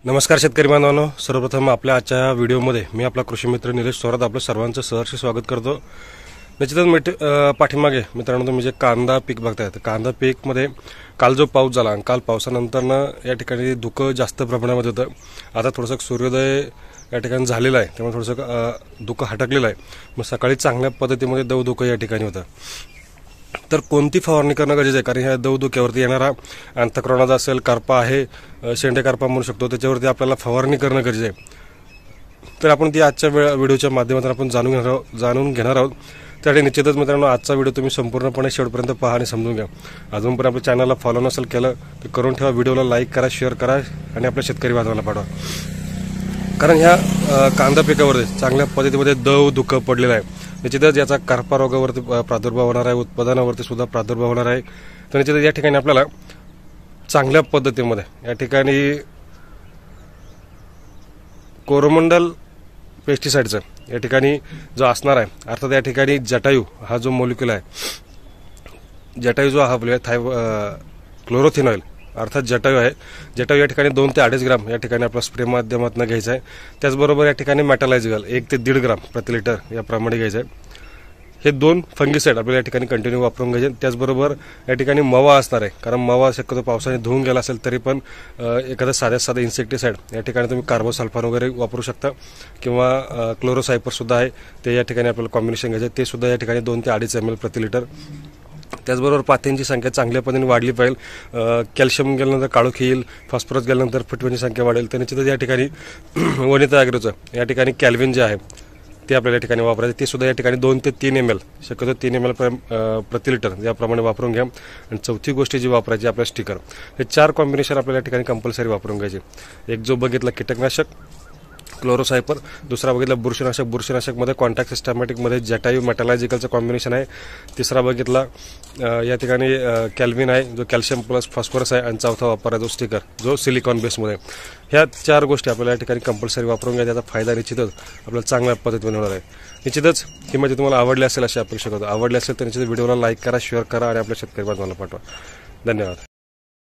नमस्कार शेतकरी बांधवांनो, सर्वप्रथम आपल्या आजच्या व्हिडिओमध्ये मी आपला कृषी मित्र निलेश थोरात आपलं सर्वांचं सहर्ष स्वागत करतो। निश्चितच पाठीमागे मित्रांनो तुम्ही जे कांदा पीक बघताय, कांदा पीकमध्ये काल जो पाऊस झाला आणि काल पावसानंतरनं या ठिकाणी धुकं जास्त प्रमाणामध्ये होतं। आता थोडंसं सूर्योदय या ठिकाणी झालेला आहे, त्यामुळे थोडंसं धुकं हटकलेलं आहे। मग सकाळी चांगल्या पद्धतीमध्ये दवधुकं या ठिकाणी होतं। तर कोणती फवारणी करणं गरजेचं आहे, कारण ह्या दवधुक्यावरती येणारा अंतःकरणाचा असेल, करपा आहे, शेंडे करपा म्हणू शकतो, त्याच्यावरती आपल्याला फवारणी करणं गरजेचं आहे। तर आपण ती आजच्या व्हिडिओच्या माध्यमातून आपण जाणून घेणार आहोत। त्यासाठी निश्चितच मित्रांनो आजचा व्हिडिओ तुम्ही संपूर्णपणे शेवटपर्यंत पहा आणि समजून घ्या। अजून पण आपल्या चॅनलला फॉलो नसेल केलं तर करून ठेवा, व्हिडिओला लाईक करा, शेअर करा आणि आपल्या शेतकरी बांधवांना पाठवा। कारण ह्या कांदा पिकावरती चांगल्या पद्धतीमध्ये दवधुकं पडलेलं आहे। निश्चितच याचा करपा रोगावरती प्रादुर्भाव होणार आहे, उत्पादनावरती सुद्धा प्रादुर्भाव होणार आहे। तर निश्चितच या ठिकाणी आपल्याला चांगल्या पद्धतीमध्ये या ठिकाणी कोरोमंडल पेस्टिसाइडचं या ठिकाणी जो असणार आहे, अर्थात या ठिकाणी जटायू हा जो मॉलिक्यूल आहे, जटायू जो हा क्लोरोथिनॉइल अर्थात जटायू आहे, जटायू या ठिकाणी 2 ते 2.5 ग्राम या ठिकाणी आपला स्प्रे माध्यमातून घ्यायचा आहे। त्याचबरोबर या ठिकाणी मेटलाइझगल 1 ते 1.5 ग्राम प्रति लिटर याप्रमाणे घ्यायचं आहे। हे 2 फंगिसाइड आपल्याला या ठिकाणी कंटिन्यू वापरून घ्यायचे। त्याचबरोबर या ठिकाणी मवा असणार आहे, कारण मवा शक्यतो पावसाने धुवून गेला असेल तरी पण एखादा साधा इन्सेक्टिसाइड या ठिकाणी तुम्ही कार्बोसल्फान वगैरे वापरू शकता, किंवा क्लोरोसायपर सुद्धा आहे, ते या ठिकाणी आपल्याला कॉम्बिनेशन घ्यायचं, ते सुद्धा या ठिकाणी 2 ते 2.5 ml प्रति लिटर। त्याचबरोबर पात्यांची संख्या चांगल्या पद्धतीने वाढली पाहिजे। कॅल्शियम गेल्यानंतर काळोखी येईल, फॉस्फरस गेल्यानंतर फुटव्यांची संख्या वाढेल। तर निश्चितच या ठिकाणी वनिता ॲग्रोचं या ठिकाणी कॅल्विन जे आहे ते आपल्याला या ठिकाणी वापरायचं, ते सुद्धा या ठिकाणी 2 ते 3 ml शक्यतो 3 ml प्रति लिटर याप्रमाणे वापरून घ्या। आणि चौथी गोष्ट जी वापरायची आपल्या स्टिकर, हे 4 कॉम्बिनेशन आपल्याला या ठिकाणी कंपल्सरी वापरून घ्यायचे। एक जो बघितला कीटकनाशक क्लोरोसायपर, दुसरा बघितला बुरशीनाशकमध्ये कॉन्टॅक्ट सिस्टमॅटिकमध्ये जटायू मेटलायझिकलचं कॉम्बिनेशन आहे, तिसरा बघितला या ठिकाणी कॅल्विन आहे जो कॅल्शियम प्लस फॉस्फरस आहे, आणि चौथा वापर आहे जो स्टिकर जो सिलिकॉन बेसमध्ये। ह्या 4 गोष्टी आपल्याला या ठिकाणी कंपल्सरी वापरून घ्या, त्याचा फायदा निश्चितच आपल्याला चांगल्या पद्धतीने होणार आहे। निश्चितच ही माहिती तुम्हाला आवडली असेल अशी अपेक्षा करतो। आवडली असेल तर निश्चित व्हिडिओला लाईक करा, शेअर करा आणि आपल्या शेतकरी बांधवांना पाठवा। धन्यवाद।